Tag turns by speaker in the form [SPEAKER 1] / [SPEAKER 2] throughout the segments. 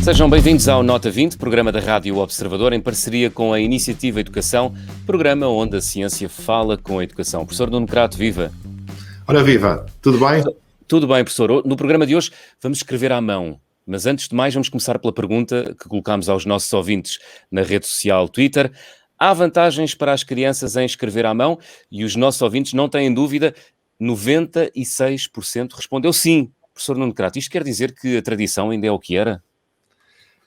[SPEAKER 1] Sejam bem-vindos ao Nota 20, programa da Rádio Observador, em parceria com a Iniciativa Educação, programa onde a ciência fala com a educação. Professor Nuno Crato, viva!
[SPEAKER 2] Ora, viva! Tudo bem?
[SPEAKER 1] Tudo bem, professor. No programa de hoje vamos escrever à mão, mas antes de mais vamos começar pela pergunta que colocámos aos nossos ouvintes na rede social Twitter. Há vantagens para as crianças em escrever à mão? E os nossos ouvintes não têm dúvida, 96% respondeu sim. Professor Nuno Crato, isto quer dizer que a tradição ainda é o que era?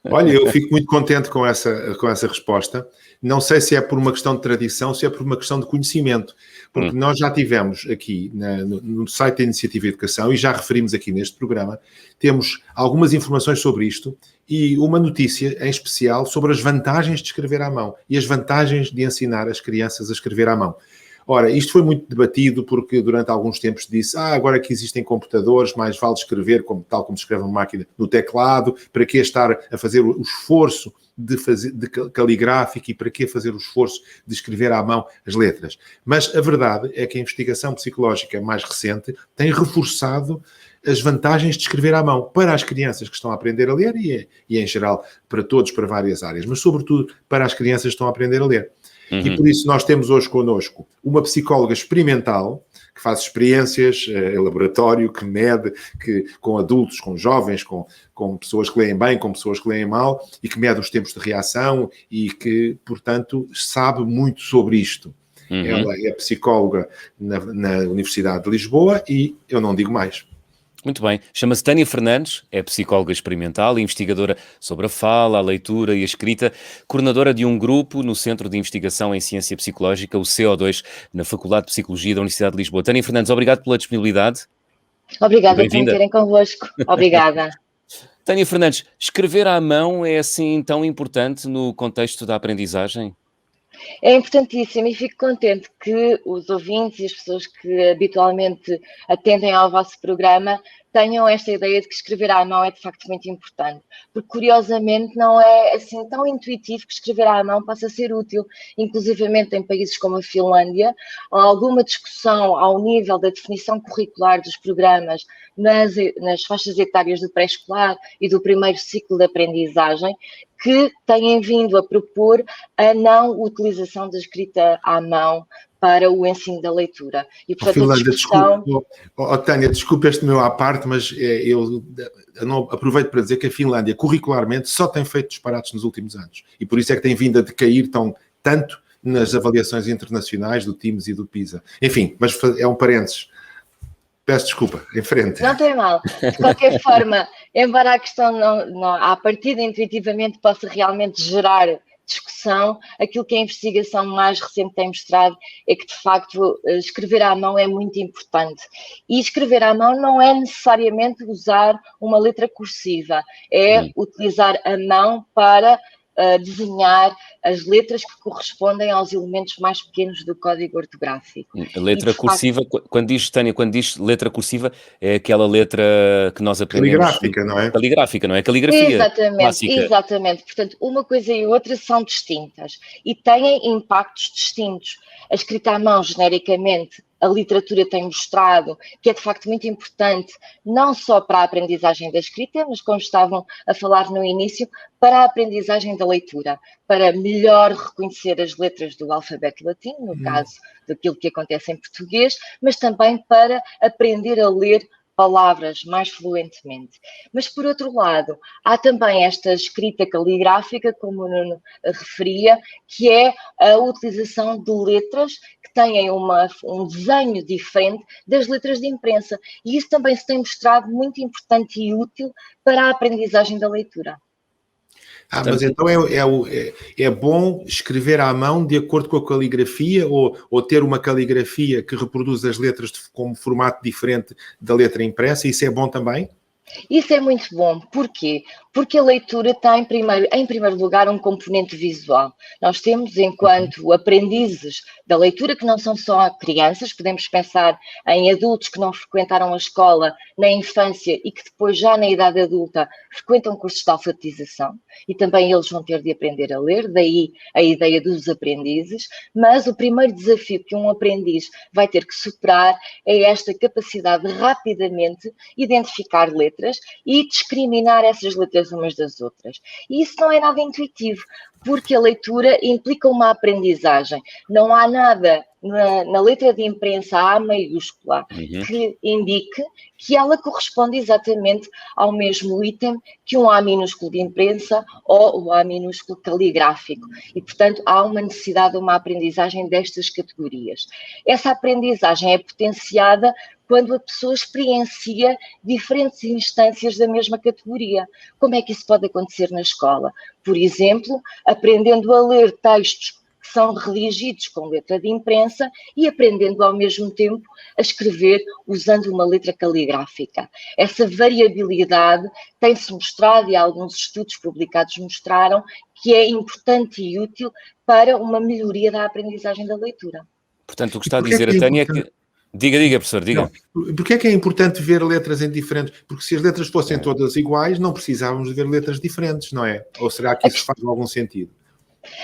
[SPEAKER 2] Olha, eu fico muito contente com essa resposta. Não sei se é por uma questão de tradição, se é por uma questão de conhecimento. Porque nós já tivemos aqui no site da Iniciativa Educação, e já referimos aqui neste programa, temos algumas informações sobre isto e uma notícia em especial sobre as vantagens de escrever à mão e as vantagens de ensinar as crianças a escrever à mão. Ora, isto foi muito debatido porque durante alguns tempos disse agora que existem computadores, mais vale escrever tal como se escreve uma máquina no teclado, para que estar a fazer o esforço de caligráfico e para que fazer o esforço de escrever à mão as letras. Mas a verdade é que a investigação psicológica mais recente tem reforçado as vantagens de escrever à mão para as crianças que estão a aprender a ler e em geral para todos, para várias áreas, mas sobretudo para as crianças que estão a aprender a ler. E por isso nós temos hoje connosco uma psicóloga experimental que faz experiências em laboratório, que mede com adultos, com jovens, com pessoas que leem bem, com pessoas que leem mal e que mede os tempos de reação e que, portanto, sabe muito sobre isto. Ela é psicóloga na Universidade de Lisboa e eu não digo mais.
[SPEAKER 1] Muito bem. Chama-se Tânia Fernandes, é psicóloga experimental e investigadora sobre a fala, a leitura e a escrita, coordenadora de um grupo no Centro de Investigação em Ciência Psicológica, o CO2, na Faculdade de Psicologia da Universidade de Lisboa. Tânia Fernandes, obrigado pela disponibilidade.
[SPEAKER 3] Obrigada por me terem convosco. Obrigada.
[SPEAKER 1] Tânia Fernandes, escrever à mão é assim tão importante no contexto da aprendizagem?
[SPEAKER 3] É importantíssimo e fico contente que os ouvintes e as pessoas que habitualmente atendem ao vosso programa tenham esta ideia de que escrever à mão é de facto muito importante, porque curiosamente não é assim tão intuitivo que escrever à mão possa ser útil, inclusivamente em países como a Finlândia, há alguma discussão ao nível da definição curricular dos programas nas faixas etárias do pré-escolar e do primeiro ciclo de aprendizagem, que têm vindo a propor a não utilização da escrita à mão para o ensino da leitura. E, portanto,
[SPEAKER 2] Finlândia, Tânia, desculpa este meu à parte, mas eu não aproveito para dizer que a Finlândia, curricularmente, só tem feito disparates nos últimos anos. E por isso é que tem vindo a decair tanto nas avaliações internacionais do TIMSS e do PISA. Enfim, mas é um parênteses. Peço desculpa, em frente.
[SPEAKER 3] Não tem mal. De qualquer forma, embora a questão à partida intuitivamente possa realmente gerar discussão, aquilo que a investigação mais recente tem mostrado é que, de facto, escrever à mão é muito importante. E escrever à mão não é necessariamente usar uma letra cursiva, é utilizar a mão para desenhar as letras que correspondem aos elementos mais pequenos do código ortográfico.
[SPEAKER 1] A letra cursiva, quando diz letra cursiva, é aquela letra que nós aprendemos...
[SPEAKER 2] Caligráfica, não é?
[SPEAKER 1] Caligráfica, não é? Caligrafia
[SPEAKER 3] Exatamente,
[SPEAKER 1] clássica.
[SPEAKER 3] exatamente. Portanto, uma coisa e outra são distintas e têm impactos distintos. A escrita à mão, genericamente, a literatura tem mostrado que é de facto muito importante, não só para a aprendizagem da escrita, mas como estavam a falar no início, para a aprendizagem da leitura, para melhor reconhecer as letras do alfabeto latino, no caso daquilo que acontece em português, mas também para aprender a ler palavras mais fluentemente. Mas, por outro lado, há também esta escrita caligráfica, como o Nuno referia, que é a utilização de letras que têm um desenho diferente das letras de imprensa. E isso também se tem mostrado muito importante e útil para a aprendizagem da leitura.
[SPEAKER 2] Mas então é bom escrever à mão de acordo com a caligrafia ou ter uma caligrafia que reproduz as letras com um formato diferente da letra impressa? Isso é bom também?
[SPEAKER 3] Isso é muito bom. Porquê? Porque a leitura tem, em primeiro lugar, um componente visual. Nós temos, enquanto aprendizes da leitura, que não são só crianças, podemos pensar em adultos que não frequentaram a escola na infância e que depois, já na idade adulta, frequentam cursos de alfabetização, e também eles vão ter de aprender a ler, daí a ideia dos aprendizes, mas o primeiro desafio que um aprendiz vai ter que superar é esta capacidade de rapidamente identificar letras e discriminar essas letras umas das outras. E isso não é nada intuitivo, porque a leitura implica uma aprendizagem. Não há nada na letra de imprensa A maiúscula que indique que ela corresponde exatamente ao mesmo item que um A minúsculo de imprensa ou o A minúsculo caligráfico. E, portanto, há uma necessidade de uma aprendizagem destas categorias. Essa aprendizagem é potenciada quando a pessoa experiencia diferentes instâncias da mesma categoria. Como é que isso pode acontecer na escola? Por exemplo, aprendendo a ler textos que são redigidos com letra de imprensa e aprendendo ao mesmo tempo a escrever usando uma letra caligráfica. Essa variabilidade tem-se mostrado, e alguns estudos publicados mostraram, que é importante e útil para uma melhoria da aprendizagem da leitura.
[SPEAKER 1] Portanto, o que está a dizer a Tânia é que... Diga, professor, diga.
[SPEAKER 2] Porque é que é importante ver letras em diferentes... Porque se as letras fossem todas iguais, não precisávamos de ver letras diferentes, não é? Ou será que isso faz algum sentido?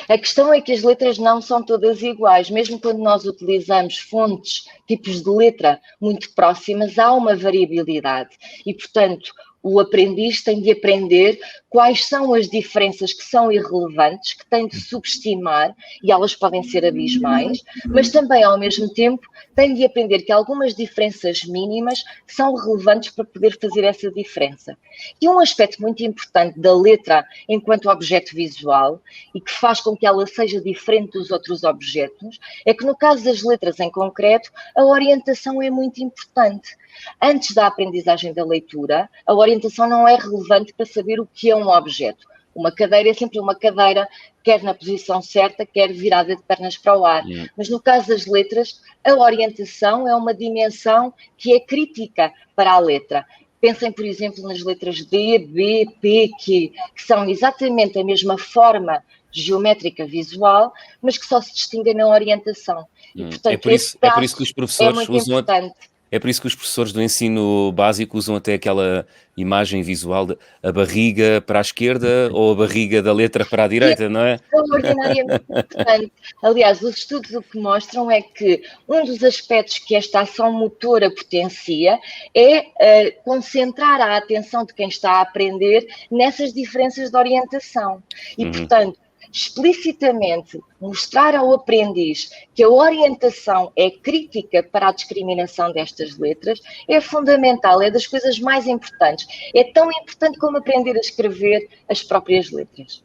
[SPEAKER 3] A questão é que as letras não são todas iguais. Mesmo quando nós utilizamos fontes, tipos de letra muito próximas, há uma variabilidade. E, portanto, o aprendiz tem de aprender quais são as diferenças que são irrelevantes, que tem de subestimar, e elas podem ser abismais, mas também, ao mesmo tempo, tem de aprender que algumas diferenças mínimas são relevantes para poder fazer essa diferença. E um aspecto muito importante da letra enquanto objeto visual, e que faz com que ela seja diferente dos outros objetos, é que no caso das letras em concreto, a orientação é muito importante. Antes da aprendizagem da leitura, a orientação não é relevante para saber o que é um objeto. Uma cadeira é sempre uma cadeira, quer na posição certa, quer virada de pernas para o ar. Mas no caso das letras, a orientação é uma dimensão que é crítica para a letra. Pensem, por exemplo, nas letras D, B, P, Q, que são exatamente a mesma forma geométrica visual, mas que só se distinguem na orientação. E, portanto,
[SPEAKER 1] é por isso que os professores usam...
[SPEAKER 3] importante.
[SPEAKER 1] É por isso que os professores do ensino básico usam até aquela imagem visual de a barriga para a esquerda ou a barriga da letra para a direita, não é?
[SPEAKER 3] Extraordinariamente importante. Aliás, os estudos o que mostram é que um dos aspectos que esta ação motora potencia é concentrar a atenção de quem está a aprender nessas diferenças de orientação. E, portanto, explicitamente mostrar ao aprendiz que a orientação é crítica para a discriminação destas letras é fundamental, é das coisas mais importantes. É tão importante como aprender a escrever as próprias letras.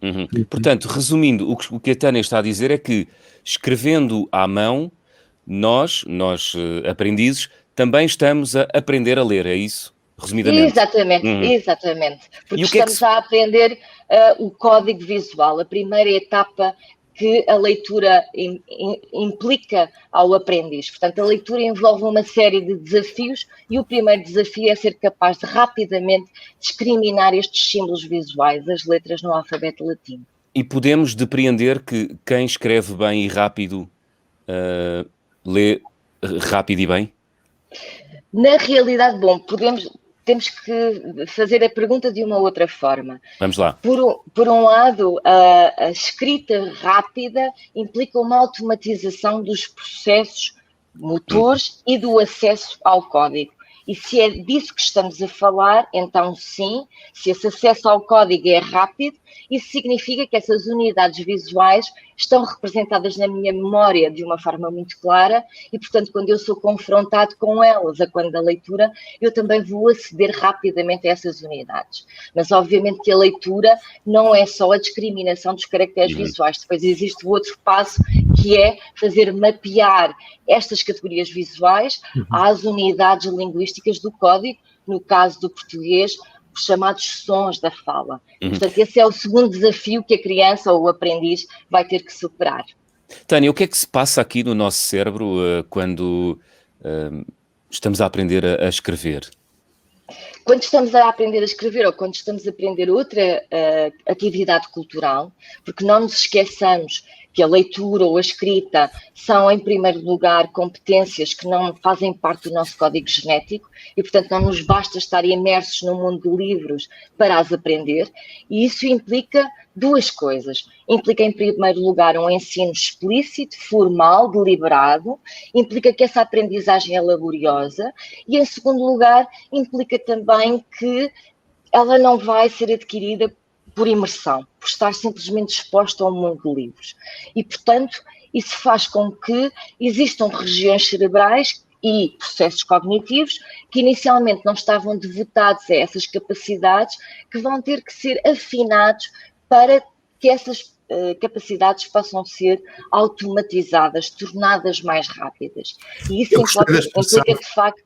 [SPEAKER 1] Portanto, resumindo, o que a Tânia está a dizer é que, escrevendo à mão, nós aprendizes, também estamos a aprender a ler, é isso? Resumidamente.
[SPEAKER 3] Exatamente. Porque estamos a aprender o código visual, a primeira etapa que a leitura implica ao aprendiz. Portanto, a leitura envolve uma série de desafios e o primeiro desafio é ser capaz de rapidamente discriminar estes símbolos visuais, as letras no alfabeto latino.
[SPEAKER 1] E podemos depreender que quem escreve bem e rápido lê rápido e bem?
[SPEAKER 3] Na realidade, temos que fazer a pergunta de uma outra forma.
[SPEAKER 1] Vamos lá.
[SPEAKER 3] Por um lado, a escrita rápida implica uma automatização dos processos motores e do acesso ao código. E se é disso que estamos a falar, então sim, se esse acesso ao código é rápido, isso significa que essas unidades visuais estão representadas na minha memória de uma forma muito clara e, portanto, quando eu sou confrontado com elas a quando da leitura, eu também vou aceder rapidamente a essas unidades. Mas, obviamente, que a leitura não é só a discriminação dos caracteres visuais. Depois existe o outro passo, que é fazer mapear estas categorias visuais às unidades linguísticas do código, no caso do português, os chamados sons da fala. Portanto, esse é o segundo desafio que a criança ou o aprendiz vai ter que superar.
[SPEAKER 1] Tânia, o que é que se passa aqui no nosso cérebro quando estamos a aprender a escrever?
[SPEAKER 3] Quando estamos a aprender a escrever ou quando estamos a aprender outra atividade cultural, porque não nos esqueçamos que a leitura ou a escrita são, em primeiro lugar, competências que não fazem parte do nosso código genético e, portanto, não nos basta estar imersos no mundo de livros para as aprender, e isso implica duas coisas. Implica, em primeiro lugar, um ensino explícito, formal, deliberado, implica que essa aprendizagem é laboriosa e, em segundo lugar, implica também que ela não vai ser adquirida por imersão, por estar simplesmente exposta ao mundo de livros. E, portanto, isso faz com que existam regiões cerebrais e processos cognitivos que inicialmente não estavam devotados a essas capacidades, que vão ter que ser afinados para que essas capacidades possam ser automatizadas, tornadas mais rápidas. E isso implica, de facto...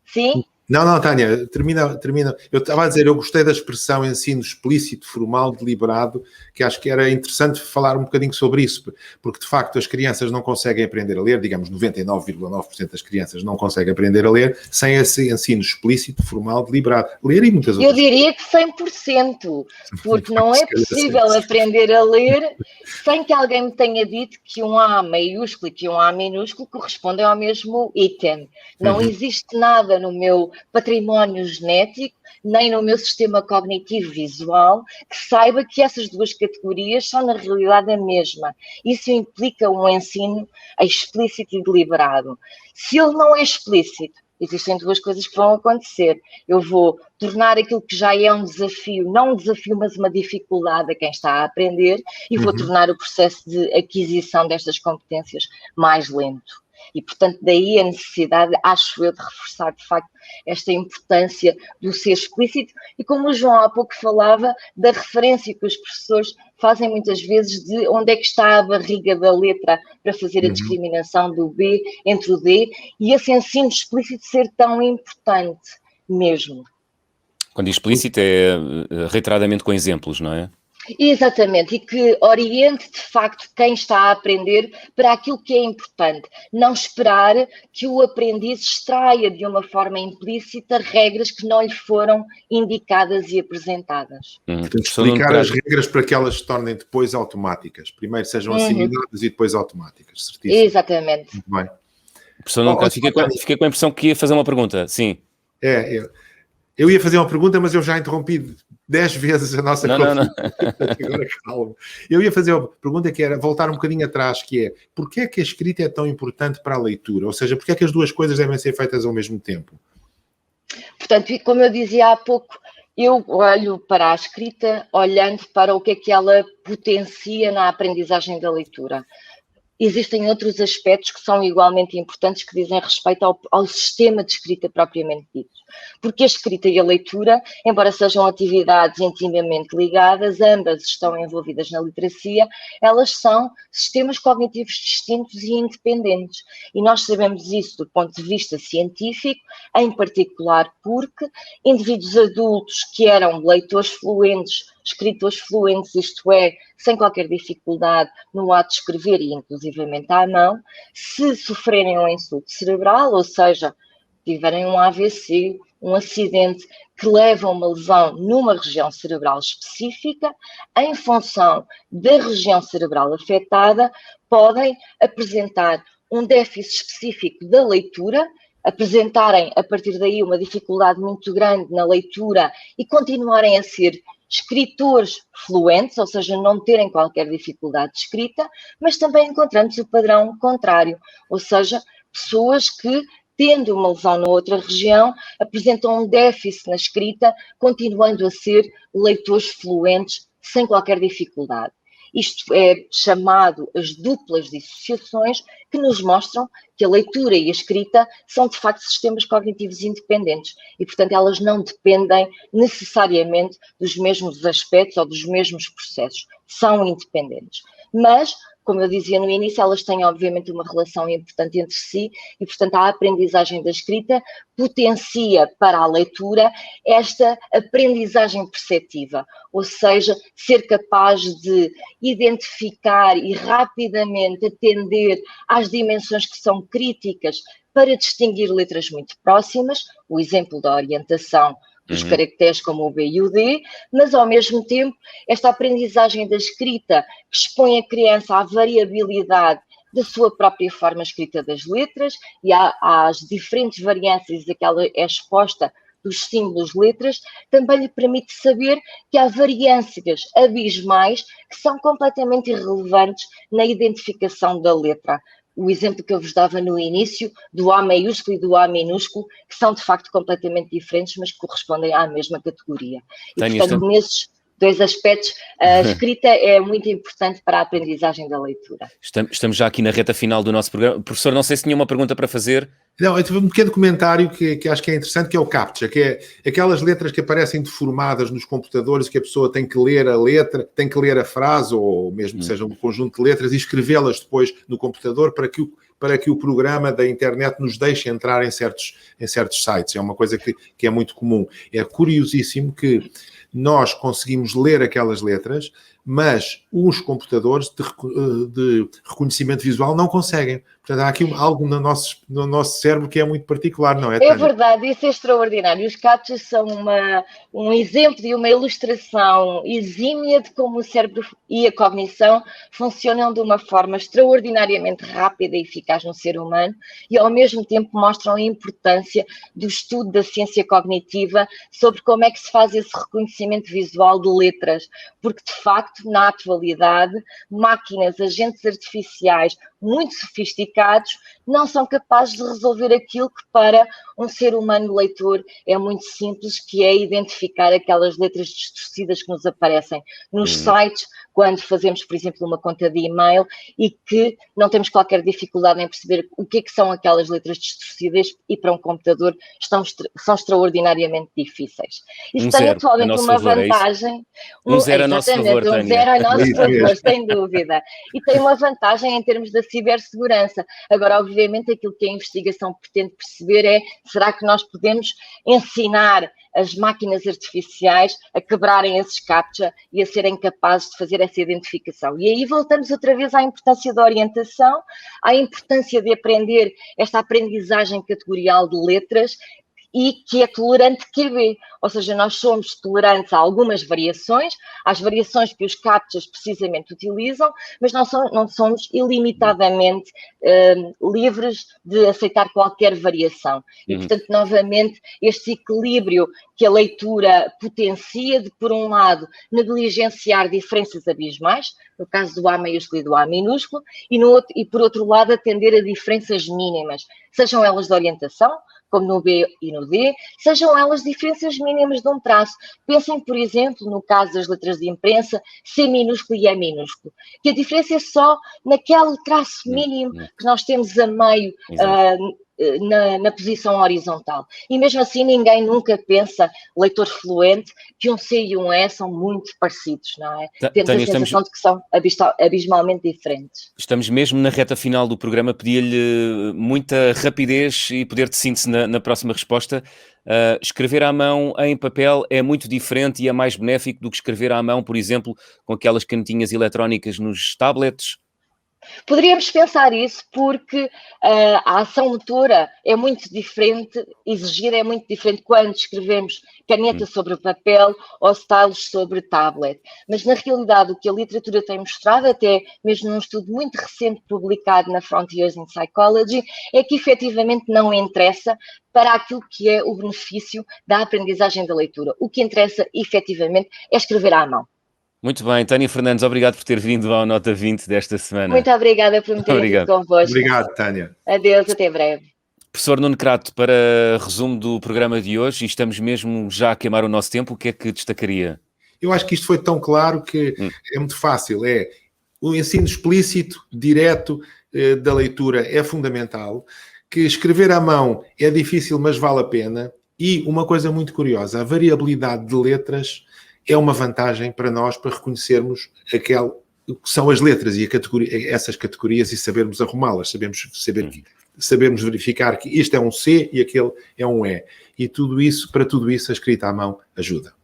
[SPEAKER 3] Sim?
[SPEAKER 2] Não, Tânia, termina. Eu estava a dizer, eu gostei da expressão ensino explícito, formal, deliberado, que acho que era interessante falar um bocadinho sobre isso, porque de facto as crianças não conseguem aprender a ler, digamos 99,9% das crianças não conseguem aprender a ler sem esse ensino explícito, formal, deliberado. Ler e muitas outras.
[SPEAKER 3] Eu diria que 100%, porque não é possível aprender a ler sem que alguém me tenha dito que um A maiúsculo e que um A minúsculo correspondem ao mesmo item. Não existe nada no meu património genético, nem no meu sistema cognitivo visual, que saiba que essas duas categorias são na realidade a mesma. Isso implica um ensino explícito e deliberado. Se ele não é explícito, existem duas coisas que vão acontecer. Eu vou tornar aquilo que já é um desafio, não um desafio, mas uma dificuldade a quem está a aprender, e vou tornar o processo de aquisição destas competências mais lento. E, portanto, daí a necessidade, acho eu, de reforçar, de facto, esta importância do ser explícito e, como o João há pouco falava, da referência que os professores fazem muitas vezes de onde é que está a barriga da letra para fazer a discriminação do B entre o D, e esse ensino explícito ser tão importante mesmo.
[SPEAKER 1] Quando diz explícito é reiteradamente com exemplos, não é?
[SPEAKER 3] Exatamente, e que oriente de facto quem está a aprender para aquilo que é importante. Não esperar que o aprendiz extraia de uma forma implícita regras que não lhe foram indicadas e apresentadas.
[SPEAKER 2] Explicar as regras para que elas se tornem depois automáticas. Primeiro sejam assimiladas e depois automáticas. Certíssimo.
[SPEAKER 3] Exatamente.
[SPEAKER 2] Muito bem.
[SPEAKER 1] Professor Nuno Castro, fiquei com a impressão que ia fazer uma pergunta. Sim.
[SPEAKER 2] Eu ia fazer uma pergunta, mas eu já interrompi 10 vezes a nossa conversa. Não. Agora calma. Eu ia fazer uma pergunta que era voltar um bocadinho atrás, que é, porquê é que a escrita é tão importante para a leitura? Ou seja, porquê é que as duas coisas devem ser feitas ao mesmo tempo?
[SPEAKER 3] Portanto, como eu dizia há pouco, eu olho para a escrita olhando para o que é que ela potencia na aprendizagem da leitura. Existem outros aspectos que são igualmente importantes que dizem respeito ao sistema de escrita propriamente dito. Porque a escrita e a leitura, embora sejam atividades intimamente ligadas, ambas estão envolvidas na literacia, elas são sistemas cognitivos distintos e independentes. E nós sabemos isso do ponto de vista científico, em particular porque indivíduos adultos que eram leitores fluentes, escritores fluentes, isto é, sem qualquer dificuldade no ato de escrever e inclusivamente à mão, se sofrerem um insulto cerebral, ou seja, tiverem um AVC, um acidente que leva a uma lesão numa região cerebral específica, em função da região cerebral afetada, podem apresentar um déficit específico da leitura, apresentarem a partir daí uma dificuldade muito grande na leitura e continuarem a ser escritores fluentes, ou seja, não terem qualquer dificuldade de escrita, mas também encontramos o padrão contrário, ou seja, pessoas que, tendo uma lesão na outra região, apresentam um déficit na escrita, continuando a ser leitores fluentes sem qualquer dificuldade. Isto é chamado as duplas dissociações, que nos mostram que a leitura e a escrita são, de facto, sistemas cognitivos independentes e, portanto, elas não dependem necessariamente dos mesmos aspectos ou dos mesmos processos. São independentes. Mas, como eu dizia no início, elas têm, obviamente, uma relação importante entre si e, portanto, a aprendizagem da escrita potencia para a leitura esta aprendizagem perceptiva, ou seja, ser capaz de identificar e rapidamente atender às dimensões que são críticas para distinguir letras muito próximas, o exemplo da orientação dos caracteres como o B e o D, mas ao mesmo tempo esta aprendizagem da escrita que expõe a criança à variabilidade da sua própria forma escrita das letras e às diferentes variâncias a que ela é exposta dos símbolos letras, também lhe permite saber que há variâncias abismais que são completamente irrelevantes na identificação da letra. O exemplo que eu vos dava no início, do A maiúsculo e do A minúsculo, que são de facto completamente diferentes, mas que correspondem à mesma categoria. E, portanto, nesses dois aspectos, a escrita é muito importante para a aprendizagem da leitura.
[SPEAKER 1] Estamos já aqui na reta final do nosso programa. Professor, não sei se tinha uma pergunta para fazer.
[SPEAKER 2] Não, eu tive um pequeno comentário que acho que é interessante, que é o CAPTCHA, que é aquelas letras que aparecem deformadas nos computadores, que a pessoa tem que ler a letra, tem que ler a frase, ou mesmo que seja um conjunto de letras, e escrevê-las depois no computador para que o programa da internet nos deixe entrar em certos sites. É uma coisa que é muito comum. É curiosíssimo que nós conseguimos ler aquelas letras, mas os computadores de reconhecimento visual não conseguem. Portanto, há aqui algo no nosso cérebro que é muito particular, não é, Tânia?
[SPEAKER 3] É verdade, isso é extraordinário. Os CAPTCHAs são um exemplo e uma ilustração exímia de como o cérebro e a cognição funcionam de uma forma extraordinariamente rápida e eficaz no ser humano e, ao mesmo tempo, mostram a importância do estudo da ciência cognitiva sobre como é que se faz esse reconhecimento visual de letras, porque, de facto, na atualidade, máquinas, agentes artificiais muito sofisticados não são capazes de resolver aquilo que para um ser humano leitor é muito simples, que é identificar aquelas letras distorcidas que nos aparecem nos sites, quando fazemos, por exemplo, uma conta de e-mail e que não temos qualquer dificuldade em perceber o que é que são aquelas letras distorcidas e para um computador são extraordinariamente difíceis. Isso tem atualmente uma vantagem.
[SPEAKER 1] Um zero a nosso favor, Tânia.
[SPEAKER 3] Um zero a nosso favor, sem dúvida. E tem uma vantagem em termos da cibersegurança. Agora, obviamente, aquilo que a investigação pretende perceber é, será que nós podemos ensinar as máquinas artificiais a quebrarem esses CAPTCHA e a serem capazes de fazer essa identificação. E aí voltamos outra vez à importância da orientação, à importância de aprender esta aprendizagem categorial de letras e que é tolerante QB, ou seja, nós somos tolerantes a algumas variações, às variações que os CAPTCHAs precisamente utilizam, mas não somos ilimitadamente livres de aceitar qualquer variação. E, portanto, novamente, este equilíbrio que a leitura potencia de, por um lado, negligenciar diferenças abismais, no caso do A maiúsculo e do A minúsculo, e por outro lado, atender a diferenças mínimas, sejam elas de orientação, como no B e no D, sejam elas diferenças mínimas de um traço. Pensem, por exemplo, no caso das letras de imprensa, C minúsculo e E minúsculo, que a diferença é só naquele traço mínimo que nós temos a meio na posição horizontal. E mesmo assim ninguém nunca pensa, leitor fluente, que um C e um E são muito parecidos, não é? Temos a sensação de que são abismalmente diferentes.
[SPEAKER 1] Estamos mesmo na reta final do programa, pedia-lhe muita rapidez e poder de síntese na próxima resposta. Escrever à mão em papel é muito diferente e é mais benéfico do que escrever à mão, por exemplo, com aquelas canetinhas eletrónicas nos tablets?
[SPEAKER 3] Poderíamos pensar isso porque a ação motora é muito diferente, exigida é muito diferente quando escrevemos caneta sobre papel ou stylus sobre tablet. Mas, na realidade, o que a literatura tem mostrado, até mesmo num estudo muito recente publicado na Frontiers in Psychology, é que efetivamente não interessa para aquilo que é o benefício da aprendizagem da leitura. O que interessa, efetivamente, é escrever à mão.
[SPEAKER 1] Muito bem, Tânia Fernandes, obrigado por ter vindo ao Nota 20 desta semana.
[SPEAKER 3] Muito obrigada por me ter vindo convosco.
[SPEAKER 2] Obrigado, Tânia.
[SPEAKER 3] Adeus, até breve.
[SPEAKER 1] Professor Nuno Crato, para resumo do programa de hoje, e estamos mesmo já a queimar o nosso tempo, o que é que destacaria?
[SPEAKER 2] Eu acho que isto foi tão claro que é muito fácil. É o ensino explícito, direto da leitura é fundamental, que escrever à mão é difícil, mas vale a pena. E uma coisa muito curiosa, a variabilidade de letras é uma vantagem para nós para reconhecermos que são as letras e essas categorias e sabermos arrumá-las, sabermos verificar que este é um C e aquele é um E. E para tudo isso a escrita à mão ajuda.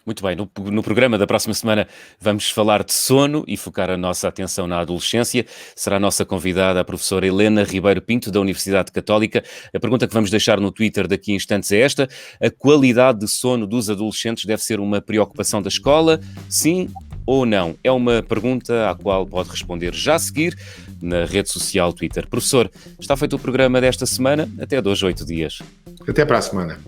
[SPEAKER 1] Muito bem, no programa da próxima semana vamos falar de sono e focar a nossa atenção na adolescência. Será a nossa convidada a professora Helena Ribeiro Pinto, da Universidade Católica. A pergunta que vamos deixar no Twitter daqui a instantes é esta: a qualidade de sono dos adolescentes deve ser uma preocupação da escola? Sim ou não? É uma pergunta à qual pode responder já a seguir na rede social Twitter. Professor, está feito o programa desta semana. Até 2 a 8 dias.
[SPEAKER 2] Até para a semana.